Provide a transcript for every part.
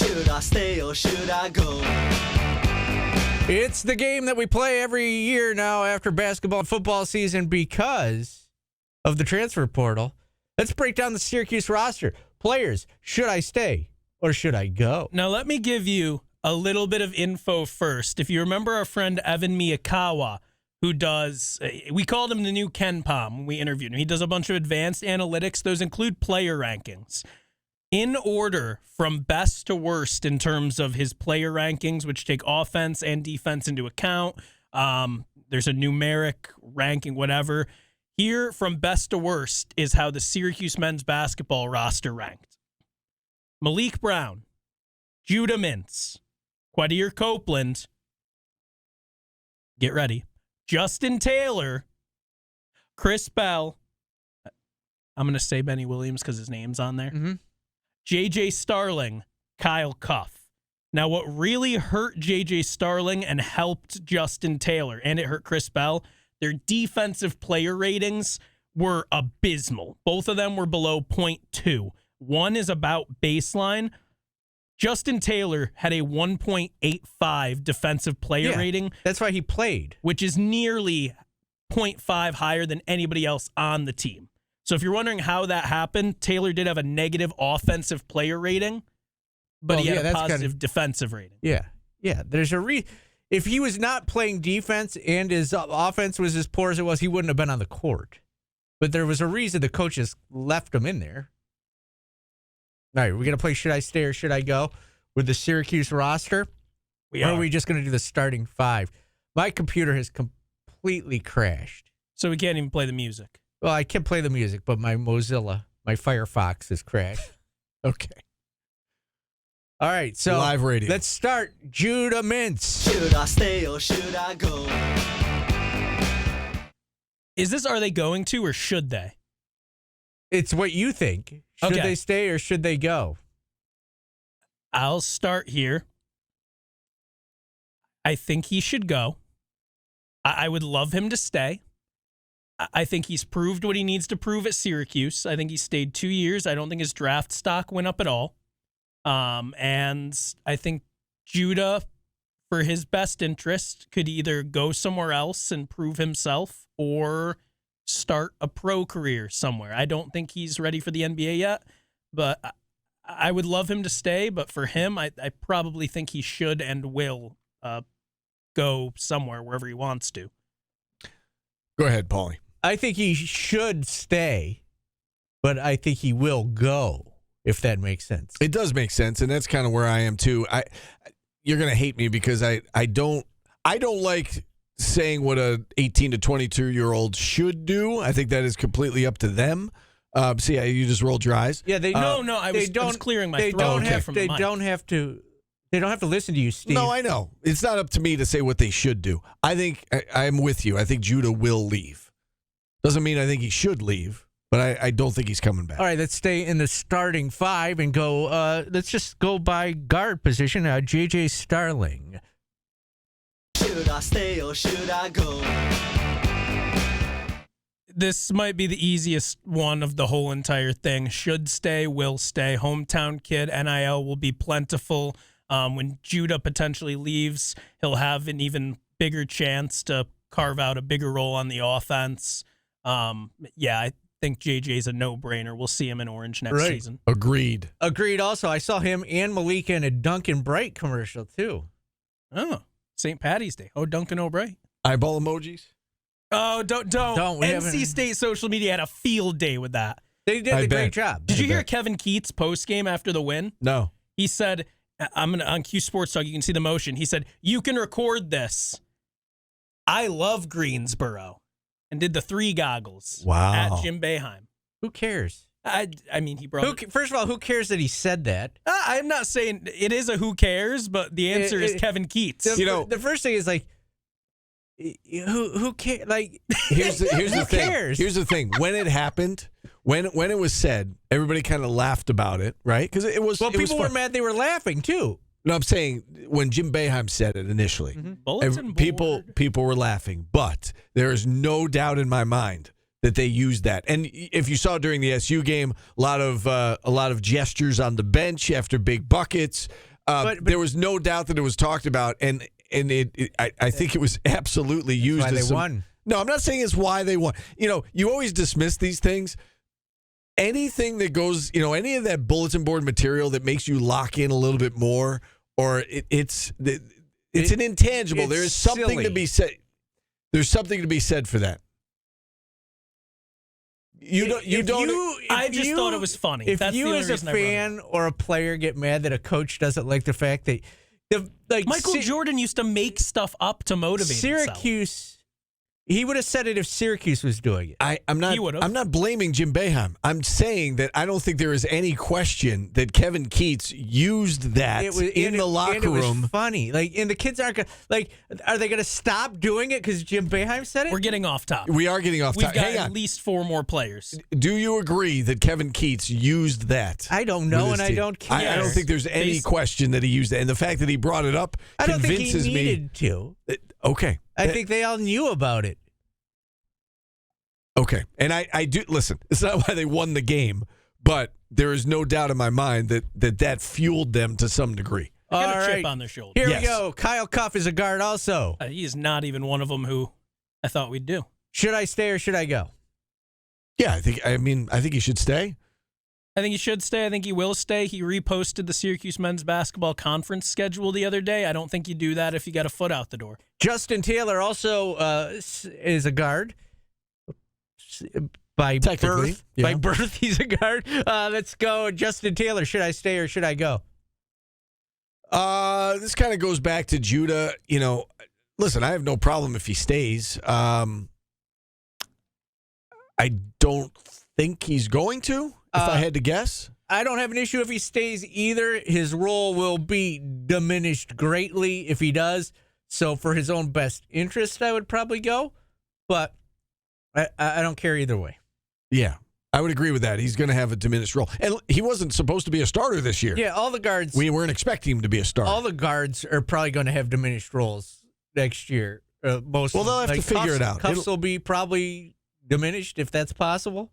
Should I stay or should I go? It's the game that we play every year now after basketball and football season because of the transfer portal. Let's break down the Syracuse roster. Players, should I stay or should I go? Now, let me give you a little bit of info first. If you remember our friend Evan Miyakawa, who does, we called him the new Ken Pom when we interviewed him. He does a bunch of advanced analytics. Those include player rankings. In order from best to worst in terms of his player rankings, which take offense and defense into account. There's a numeric ranking, whatever. Here, from best to worst, is how the Syracuse men's basketball roster ranked. Malik Brown, Judah Mintz, Quadir Copeland, get ready, Justin Taylor, Chris Bell, I'm going to say Benny Williams because his name's on there, J.J. Starling, Kyle Cuff. Now, what really hurt J.J. Starling and helped Justin Taylor, and it hurt Chris Bell, their defensive player ratings were abysmal. Both of them were below 0.2. One is about baseline. Justin Taylor had a 1.85 defensive player rating. That's why he played. Which is nearly 0.5 higher than anybody else on the team. So if you're wondering how that happened, Taylor did have a negative offensive player rating, but he had a positive defensive rating. Yeah. There's a if he was not playing defense and his offense was as poor as it was, he wouldn't have been on the court. But there was a reason the coaches left him in there. All right, we're going to play Should I Stay or Should I Go with the Syracuse roster? Or are we just going to do the starting five? My computer has completely crashed. So we can't even play the music. Well, I can play the music, but my Mozilla, my Firefox has crashed. Okay. All right, so live radio. Let's start. Judah Mintz. Should I stay or should I go? Is this are they going to or should they? It's what you think. Should they stay or should they go? I'll start here. I think he should go. I would love him to stay. I think he's proved what he needs to prove at Syracuse. I think he stayed 2 years. I don't think his draft stock went up at all. And I think Judah, for his best interest, could either go somewhere else and prove himself or start a pro career somewhere. I don't think he's ready for the NBA yet, but I would love him to stay. But for him, I probably think he should and will go somewhere, wherever he wants to. Go ahead, Paulie. I think he should stay, but I think he will go, if that makes sense. It does make sense, and that's kind of where I am too. You're going to hate me because I don't like saying what a 18 to 22-year-old should do. I think that is completely up to them. See, you just rolled your eyes. Yeah, they I was clearing my throat from the mic. They don't have to listen to you, Steve. No, I know. It's not up to me to say what they should do. I think I'm with you. I think Judah will leave. Doesn't mean I think he should leave, but I don't think he's coming back. All right, let's stay in the starting five and go. Let's just go by guard position. J.J. Starling. Should I stay or should I go? This might be the easiest one of the whole entire thing. Should stay, will stay. Hometown kid, NIL will be plentiful. When Judah potentially leaves, he'll have an even bigger chance to carve out a bigger role on the offense. I think JJ's a no-brainer. We'll see him in orange next season. Agreed. Also, I saw him and Malika in a Dunkin' Bright commercial, too. Oh, St. Patty's Day. Oh, Duncan O'Bright. Eyeball emojis? Oh, don't. NC State social media had a field day with that. They did a great job. Did you hear Kevin Keats post-game after the win? No. He said, on Q Sports Talk, you can see the motion. He said, you can record this. I love Greensboro. And did the 3 goggles at Jim Boeheim. Who cares? I mean, he brought first of all, who cares that he said that? I'm not saying it is a who cares, but the answer is Kevin Keats. The first thing is like, who cares? Like, here's the who thing. cares? Here's the thing. When it happened, when it was said, everybody kind of laughed about it, right? Because it was. Well, it people was were mad. They were laughing too. No, I'm saying when Jim Boeheim said it initially, people were laughing. But there is no doubt in my mind that they used that. And if you saw during the SU game, a lot of gestures on the bench after big buckets. But there was no doubt that it was talked about, and I think it was absolutely used why as they won. No, I'm not saying it's why they won. You always dismiss these things. Anything that goes, any of that bulletin board material that makes you lock in a little bit more, or it's an intangible. It's There is something silly. to be said. There's something to be said for that. I just thought it was funny. If That's the you only as a reason I brought it up. fan or a player get mad that a coach doesn't like the fact that Michael Jordan used to make stuff up to motivate himself. Syracuse, he would have said it if Syracuse was doing it. I'm not blaming Jim Boeheim. I'm saying that I don't think there is any question that Kevin Keats used that in the locker and it was room. funny. And the kids aren't gonna are they gonna stop doing it because Jim Boeheim said it? We're getting off topic. We are getting off We've topic. got Hang at on. least 4 more players. Do you agree that Kevin Keats used that? I don't know, with his and I team? don't care. I don't think there's any question that he used that, and the fact that he brought it up I don't think he convinces me. needed to. Okay, I think they all knew about it. Okay, and I do listen. It's not why they won the game, but there is no doubt in my mind that fueled them to some degree. They got All a chip right. on their shoulder. Here Yes. we go. Kyle Cuff is a guard also. He is not even one of them who I thought we'd do. Should I stay or should I go? Yeah, I think he should stay. I think he should stay. I think he will stay. He reposted the Syracuse men's basketball conference schedule the other day. I don't think you do that if you got a foot out the door. Justin Taylor also is a guard. By Technically, birth, yeah. by birth, he's a guard. Let's go, Justin Taylor. Should I stay or should I go? This kind of goes back to Judah. Listen, I have no problem if he stays. I don't think he's going to, if I had to guess. I don't have an issue if he stays either. His role will be diminished greatly if he does. So for his own best interest, I would probably go. But I don't care either way. Yeah, I would agree with that. He's going to have a diminished role. And he wasn't supposed to be a starter this year. Yeah, all the guards. We weren't expecting him to be a starter. All the guards are probably going to have diminished roles next year. Most. Well, they'll have to figure it out. Cuffs will be probably diminished if that's possible.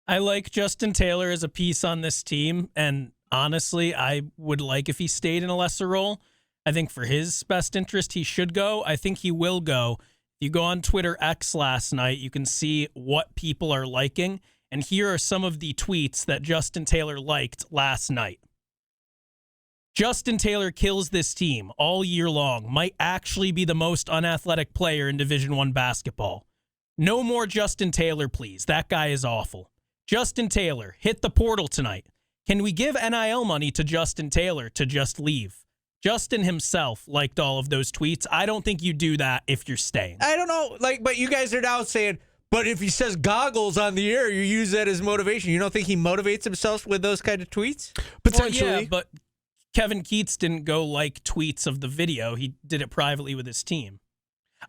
I like Justin Taylor as a piece on this team, and honestly, I would like if he stayed in a lesser role. I think for his best interest, he should go. I think he will go. If you go on Twitter X last night, you can see what people are liking, and here are some of the tweets that Justin Taylor liked last night. Justin Taylor kills this team all year long, might actually be the most unathletic player in Division I basketball. No more Justin Taylor, please. That guy is awful. Justin Taylor, hit the portal tonight. Can we give NIL money to Justin Taylor to just leave? Justin himself liked all of those tweets. I don't think you do that if you're staying. I don't know, but you guys are now saying, but if he says goggles on the air, you use that as motivation. You don't think he motivates himself with those kind of tweets? Potentially. Well, yeah, but Kevin Keats didn't go like tweets of the video. He did it privately with his team.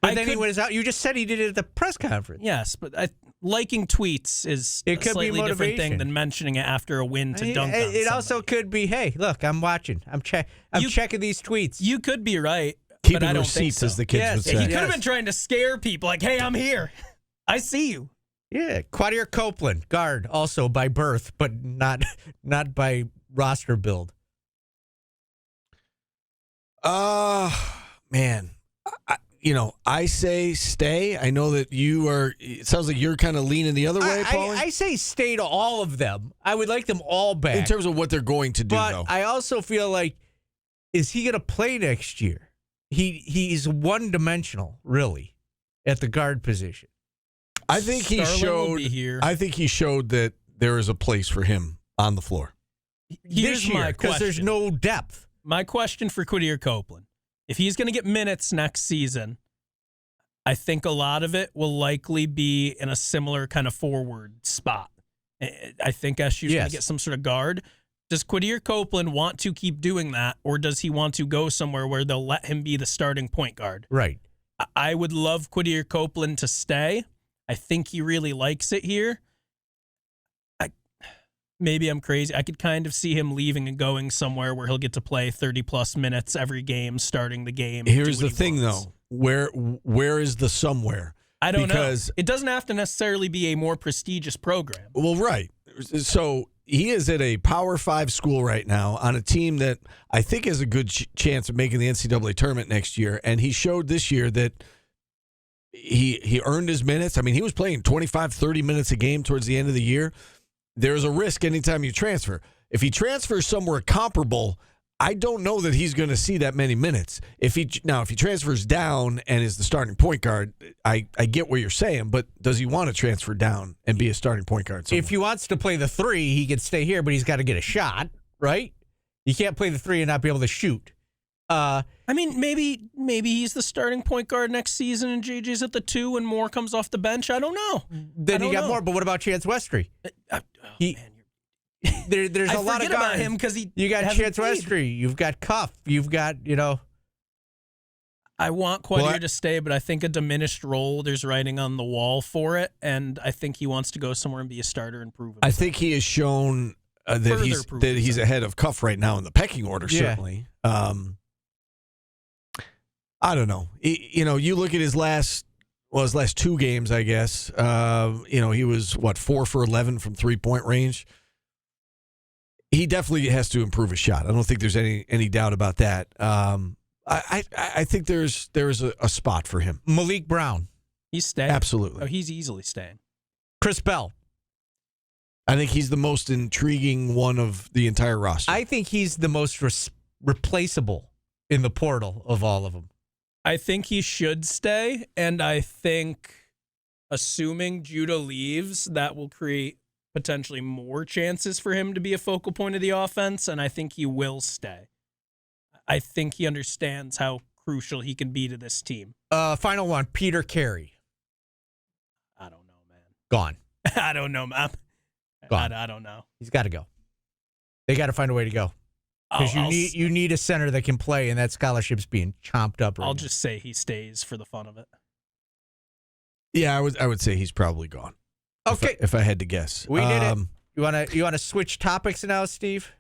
But then he was out. You just said he did it at the press conference. Yes, but liking tweets is It a could be slightly different motivation. thing than mentioning it after a win to dunk on It also somebody. could be, hey, look, I'm watching. I'm checking these tweets. You could be right, but Keeping I don't think receipts, so. as the kids Yes, would Yeah, say. he could have been trying to scare people, like, hey, I'm here. I see you. Yeah, Quadir Copeland, guard, also by birth, but not by roster build. Man, I say stay. I know that you are. It sounds like you're kind of leaning the other way, Paulie. I say stay to all of them. I would like them all back. in terms of what they're going to do, but though. I also feel like, is he going to play next year? He's one-dimensional, really, at the guard position. I think he Starling will showed. be here. I think he showed that there is a place for him on the floor. Here's this year, my because there's question. no depth. My question for Quadir Copeland. If he's going to get minutes next season, I think a lot of it will likely be in a similar kind of forward spot. I think SU's going to get some sort of guard. Does Quadir Copeland want to keep doing that, or does he want to go somewhere where they'll let him be the starting point guard? Right. I would love Quadir Copeland to stay. I think he really likes it here. Maybe I'm crazy. I could kind of see him leaving and going somewhere where he'll get to play 30-plus minutes every game, starting the game. Here's do what the he thing, wants. though. Where is the somewhere? I don't because, know. It doesn't have to necessarily be a more prestigious program. Well, right. So he is at a Power 5 school right now on a team that I think has a good chance of making the NCAA tournament next year. And he showed this year that he earned his minutes. I mean, he was playing 25, 30 minutes a game towards the end of the year. There's a risk anytime you transfer. If he transfers somewhere comparable, I don't know that he's going to see that many minutes. If he transfers down and is the starting point guard, I get what you're saying, but does he want to transfer down and be a starting point guard somewhere? If he wants to play the 3, he can stay here, but he's got to get a shot, right? You can't play the 3 and not be able to shoot. I mean, maybe he's the starting point guard next season and JJ's at the 2 and Moore comes off the bench. I don't know. Then you got more, but what about Chance Westry? There's a lot of guys about him because you got Chance Westry, you've got Cuff, you've got I want Quadir to stay, but I think a diminished role. There's writing on the wall for it, and I think he wants to go somewhere and be a starter and prove it. I think he has shown that he's ahead of Cuff right now in the pecking order. Certainly, I don't know. You look at his last 2 games, I guess. He was 4 for 11 from 3-point range. He definitely has to improve his shot. I don't think there's any doubt about that. I think there's a spot for him. Malik Brown. He's staying. Absolutely. Oh, he's easily staying. Chris Bell. I think he's the most intriguing one of the entire roster. I think he's the most replaceable in the portal of all of them. I think he should stay, and I think assuming Judah leaves, that will create potentially more chances for him to be a focal point of the offense, and I think he will stay. I think he understands how crucial he can be to this team. Final one, Peter Carey. I don't know, man. Gone. I don't know, man. Gone. I don't know. He's got to go. They got to find a way to go. Because you need a center that can play, and that scholarship's being chomped up. I'll just say he stays for the fun of it. Yeah, I would say he's probably gone. Okay, if I had to guess, we did it. You want to switch topics now, Steve?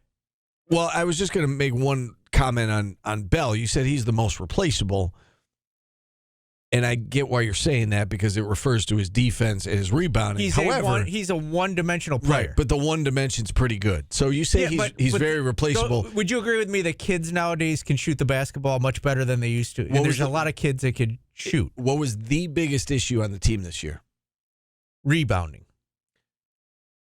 Well, I was just going to make one comment on Bell. You said he's the most replaceable, and I get why you're saying that because it refers to his defense and his rebounding. However, he's a one-dimensional player. Right, but the one dimension's pretty good. So you say he's very replaceable. So would you agree with me that kids nowadays can shoot the basketball much better than they used to? And there's a lot of kids that could shoot. What was the biggest issue on the team this year? Rebounding.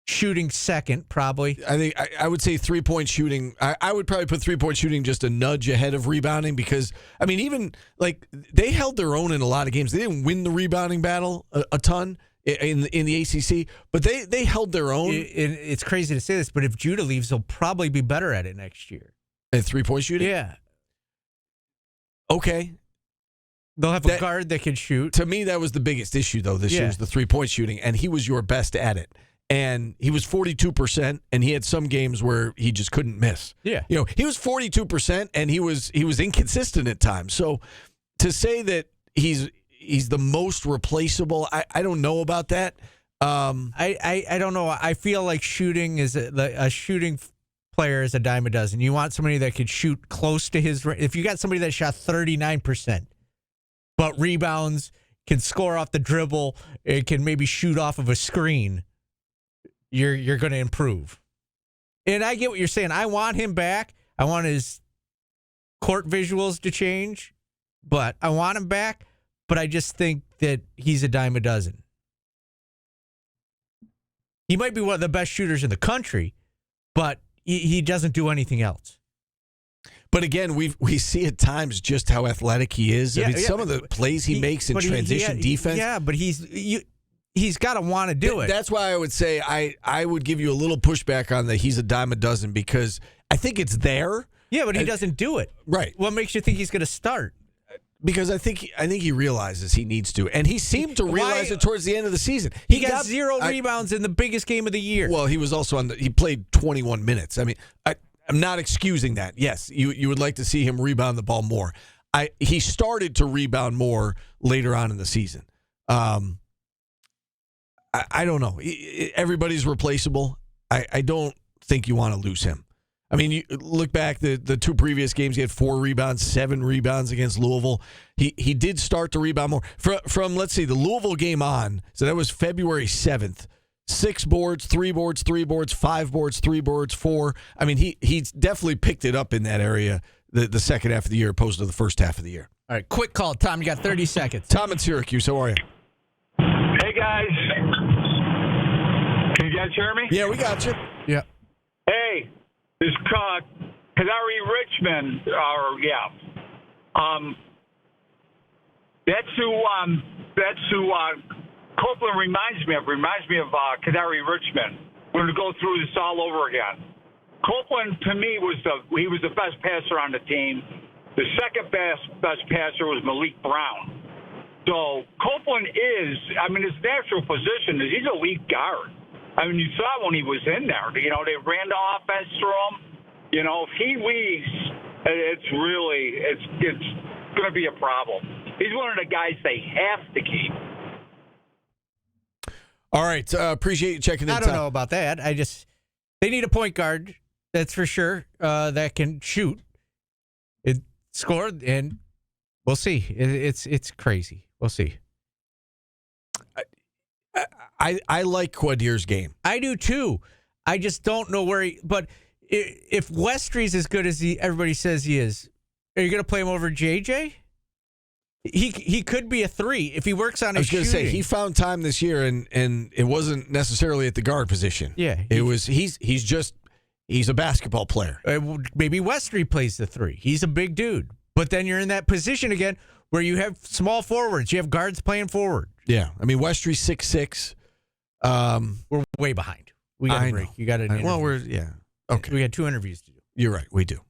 Shooting second, probably. I think I would say 3-point shooting. I would probably put 3-point shooting just a nudge ahead of rebounding because, I mean, even like they held their own in a lot of games. They didn't win the rebounding battle a ton in the ACC, but they held their own. It's crazy to say this, but if Judah leaves, they'll probably be better at it next year. At 3-point shooting? Yeah. Okay. They'll have a guard that can shoot. To me, that was the biggest issue, though, this year was the 3-point shooting, and he was your best at it. And he was 42%, and he had some games where he just couldn't miss. Yeah. He was 42%, and he was inconsistent at times. So to say that he's the most replaceable, I don't know about that. I don't know. I feel like shooting is a shooting player is a dime a dozen. You want somebody that could shoot close to his. If you got somebody that shot 39%, but rebounds, can score off the dribble, it can maybe shoot off of a screen, you're going to improve. And I get what you're saying. I want him back. I want his court visuals to change, but I want him back. But I just think that he's a dime a dozen. He might be one of the best shooters in the country, but he doesn't do anything else. But again, we see at times just how athletic he is. I mean, some of the plays he makes in transition defense. Yeah, but he's got to want to do it. That's why I would say I would give you a little pushback on the he's a dime a dozen because I think it's there. Yeah, but he doesn't do it. Right. What makes you think he's going to start? Because I think he realizes he needs to, and he seemed to realize it towards the end of the season. He got 0 rebounds in the biggest game of the year. Well, he was also he played 21 minutes. I mean, I'm not excusing that. Yes, you would like to see him rebound the ball more. He started to rebound more later on in the season. I don't know. Everybody's replaceable. I don't think you want to lose him. I mean, you look back, the 2 previous games, he had 4 rebounds, 7 rebounds against Louisville. He did start to rebound more. From let's see, the Louisville game on, so that was February 7th 6 boards, 3 boards, 3 boards, 5 boards, 3 boards, 4. I mean, he's definitely picked it up in that area the second half of the year opposed to the first half of the year. All right, quick call, Tom. You got 30 seconds. Tom in Syracuse, how are you? Hey, guys. Can you guys hear me? Yeah, we got you. Yeah. Hey, this Kadari Richmond, that's who Copeland reminds me of. Reminds me of Kadari Richmond. We're going to go through this all over again. Copeland, to me, was the best passer on the team. The second best passer was Malik Brown. So Copeland is, his natural position is he's a lead guard. You saw when he was in there. They ran the offense through him. If he leaves, it's going to be a problem. He's one of the guys they have to keep. All right, appreciate you checking in. I don't know about that. They need a point guard, that's for sure, that can shoot. It scored, and we'll see. It's crazy. We'll see. I like Quadir's game. I do too. I just don't know where but if Westry's as good as everybody says he is, are you going to play him over JJ? He could be a 3 if he works on his shooting. I was going to say he found time this year, and it wasn't necessarily at the guard position. Yeah, he's a basketball player. Maybe Westry plays the 3. He's a big dude, but then you're in that position again where you have small forwards. You have guards playing forward. Yeah, Westry's 6'6". We're way behind. We got a break. You got to. Well, okay. We had 2 interviews to do. You're right. We do.